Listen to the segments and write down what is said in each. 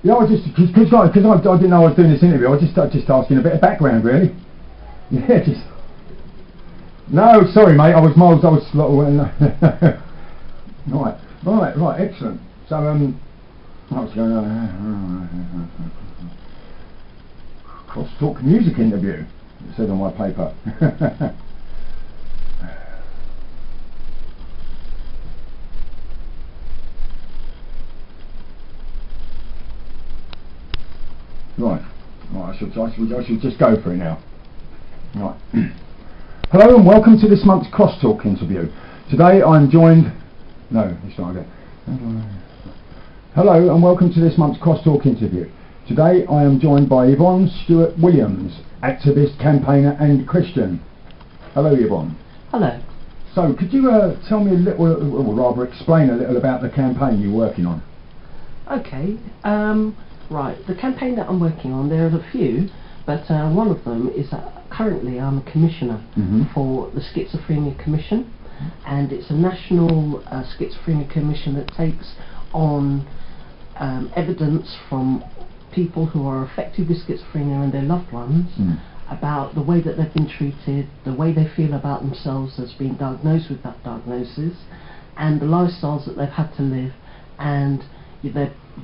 Yeah, I just because I didn't know I was doing this interview. I just asking a bit of background, really. Yeah, just. No, sorry, mate. I was right, excellent. So I was going crosstalk music interview. It said on my paper. Right, I should just go for it now. Right. Hello and welcome to this month's Crosstalk interview. Today I'm joined... No, let's start again. Hello and welcome to this month's Crosstalk interview. Today I am joined by Yvonne Stewart-Williams, activist, campaigner and Christian. Hello Yvonne. Hello. So could you tell me a little, or rather explain a little about the campaign you're working on? Okay, right, the campaign that I'm working on, there are a few, but one of them is that currently I'm a commissioner for the Schizophrenia Commission, and it's a national schizophrenia commission that takes on evidence from people who are affected with schizophrenia and their loved ones about the way that they've been treated, the way they feel about themselves as being diagnosed with that diagnosis, and the lifestyles that they've had to live, and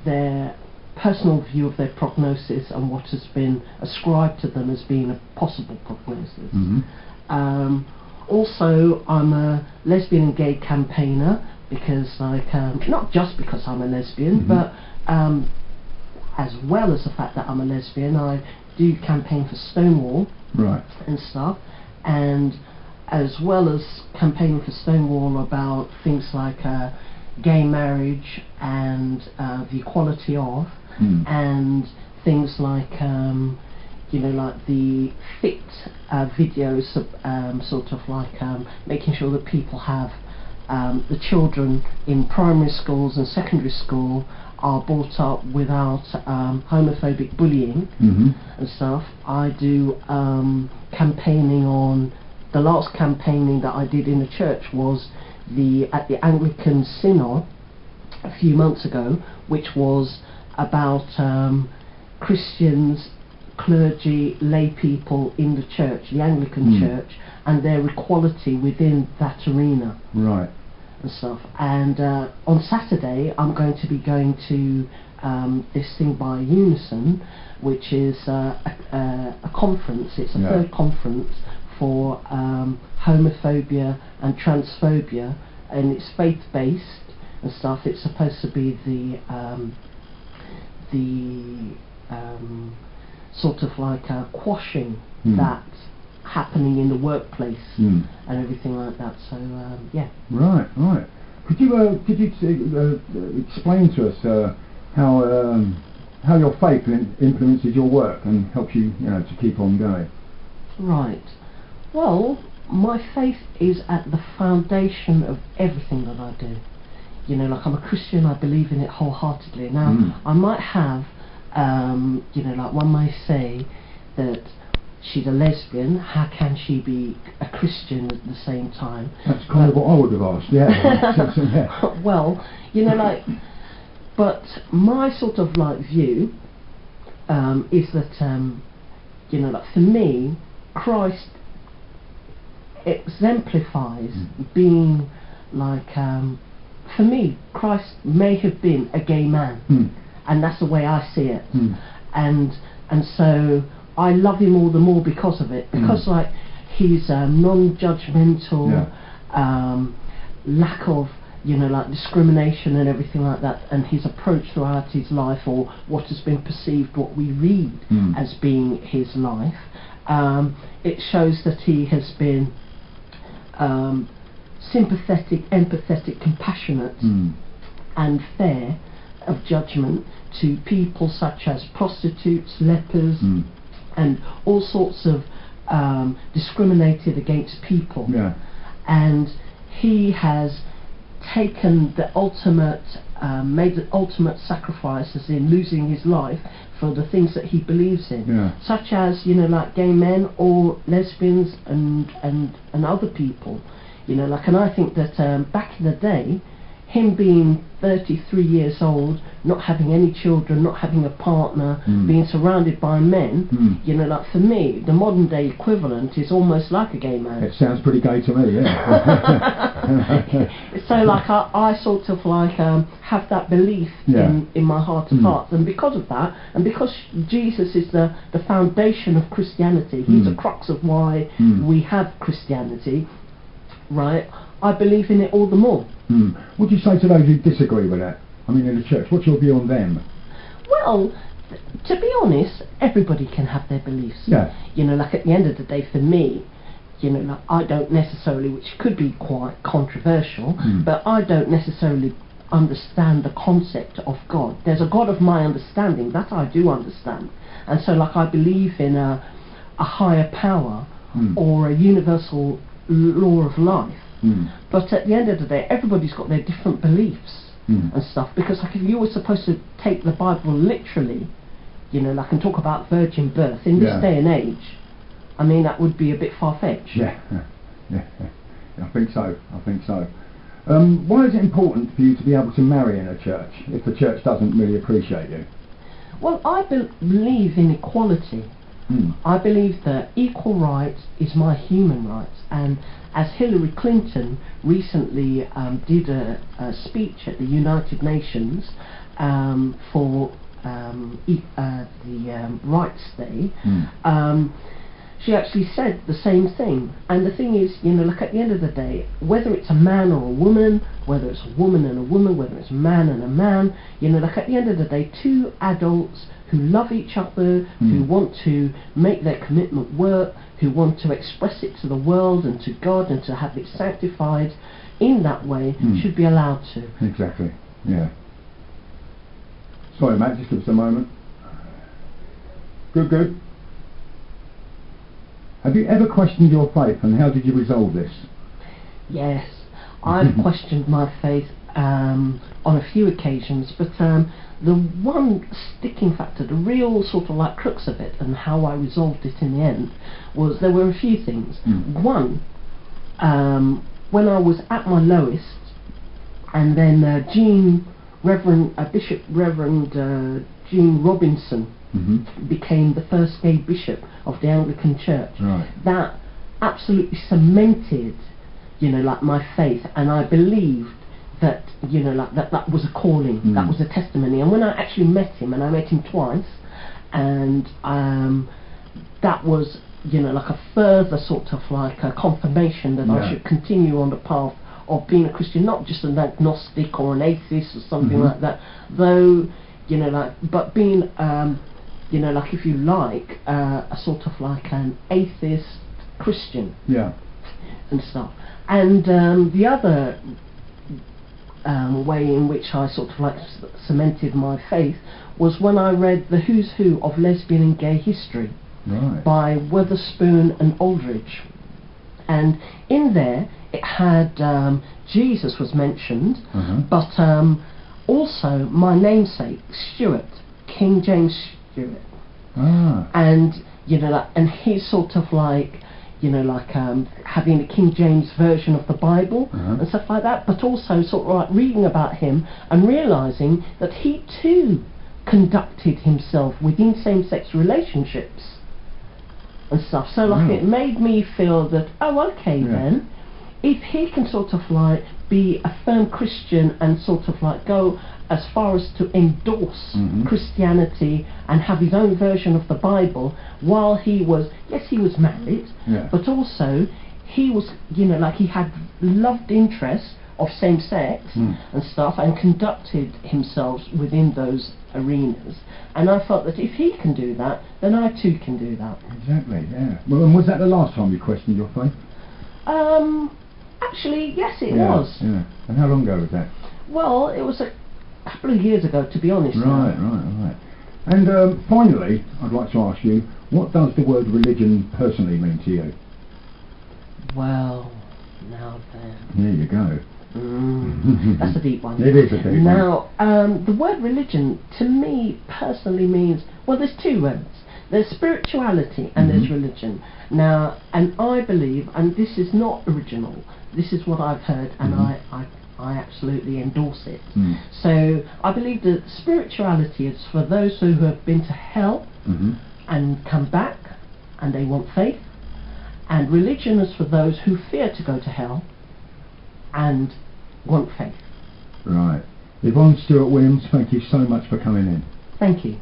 their personal view of their prognosis and what has been ascribed to them as being a possible prognosis. Also, I'm a lesbian and gay campaigner because, not just because I'm a lesbian, but as well as the fact that I'm a lesbian, I do campaign for Stonewall and stuff, and as well as campaigning for Stonewall about things like gay marriage and the equality of, and things like like the fit videos, sort of like making sure that people have the children in primary schools and secondary school are brought up without homophobic bullying and stuff. I do campaigning on, the last campaigning that I did in the church was at the Anglican Synod a few months ago, which was about Christians, clergy, lay people in the church, the Anglican church, and their equality within that arena. Right. And stuff. And on Saturday I'm going to be going to this thing by Unison, which is a conference. It's a third conference for homophobia and transphobia, and it's faith-based and stuff. It's supposed to be the sort of like quashing that happening in the workplace and everything like that. So yeah. Right. Could you explain to us how your faith influences your work and helps you, to keep on going? Right. Well, my faith is at the foundation of everything that I do. Like I'm a Christian, I believe in it wholeheartedly. Now, I might have, like one may say that she's a lesbian, how can she be a Christian at the same time? That's kind of what I would have asked, yeah. Well, but my sort of like view is that, like for me, Christ exemplifies being like, for me, Christ may have been a gay man, and that's the way I see it, and so I love him all the more because of it, because like he's non-judgmental, lack of like discrimination and everything like that, and his approach throughout his life, or what has been perceived, what we read as being his life, it shows that he has been sympathetic, empathetic, compassionate and fair of judgment to people such as prostitutes, lepers, and all sorts of discriminated against people. And he has taken the ultimate, made the ultimate sacrifices in losing his life for the things that he believes in, such as like gay men or lesbians and other people. And I think that back in the day, him being 33 years old, not having any children, not having a partner, being surrounded by men, you know, like for me, the modern day equivalent is almost like a gay man. It sounds pretty gay to me, yeah. So like I sort of like have that belief in my heart of hearts, and because of that, and because Jesus is the foundation of Christianity, he's the crux of why we have Christianity, right? I believe in it all the more. What do you say to those who disagree with that? I mean, in the church, what's your view on them? Well, to be honest, everybody can have their beliefs. Yeah. You know, like at the end of the day, for me, you know, like I don't necessarily, which could be quite controversial, but I don't necessarily understand the concept of God. There's a God of my understanding, that I do understand. And so like I believe in a higher power or a universal law of life. But at the end of the day, everybody's got their different beliefs and stuff, because like if you were supposed to take the Bible literally, you know, like and talk about virgin birth in this day and age, I mean that would be a bit far-fetched. Yeah, I think so. Why is it important for you to be able to marry in a church if the church doesn't really appreciate you? Well, I believe in equality. I believe that equal rights is my human rights, and as Hillary Clinton recently did a speech at the United Nations for the Rights Day, she actually said the same thing. And the thing is, you know, like at the end of the day, whether it's a man or a woman, whether it's a woman and a woman, whether it's a man and a man, you know, like at the end of the day, two adults who love each other, who want to make their commitment work, who want to express it to the world and to God and to have it sanctified in that way, should be allowed to. Exactly, yeah. Sorry, Matt, just give us a moment. Good. Have you ever questioned your faith, and how did you resolve this? Yes, I've questioned my faith on a few occasions, but the one sticking factor, the real sort of like crux of it, and how I resolved it in the end, was there were a few things. One, when I was at my lowest, and then Bishop Reverend Gene Robinson became the first gay bishop of the Anglican Church. Right. That absolutely cemented, you know, like my faith, and I believed that, you know, like that was a calling, that was a testimony. And when I actually met him, and I met him twice, and that was, you know, like a further sort of like a confirmation that I should continue on the path of being a Christian, not just an agnostic or an atheist or something like that, though, you know, like, but being you know, like if you like, a sort of like an atheist Christian, and stuff. And the other way in which I sort of like cemented my faith was when I read The Who's Who of Lesbian and Gay History by Witherspoon and Aldridge. And in there it had Jesus was mentioned, but also my namesake Stewart, King James Stewart, and you know, like, and he's sort of like, you know, like having the King James version of the Bible and stuff like that, but also sort of like reading about him and realising that he too conducted himself within same-sex relationships and stuff. So like it made me feel that, oh okay then, if he can sort of like be a firm Christian and sort of like go as far as to endorse Christianity and have his own version of the Bible, while he was, yes, he was married, but also he was, you know, like he had loved interests of same sex and stuff, and conducted himself within those arenas. And I felt that if he can do that, then I too can do that. Exactly, yeah. Well, and was that the last time you questioned your faith? Actually, yes, it was. Yeah. And how long ago was that? Well, it was a couple of years ago, to be honest. Right. And finally, I'd like to ask you, what does the word religion personally mean to you? Well, now then. There you go. That's a deep one. It is a deep one. Now, the word religion, to me, personally means, well, there's two words. There's spirituality and there's religion. Now, and I believe, and this is not original, this is what I've heard, and I I absolutely endorse it. Mm. So I believe that spirituality is for those who have been to hell and come back and they want faith, and religion is for those who fear to go to hell and want faith. Right. Yvonne Stewart-Williams, thank you so much for coming in. Thank you.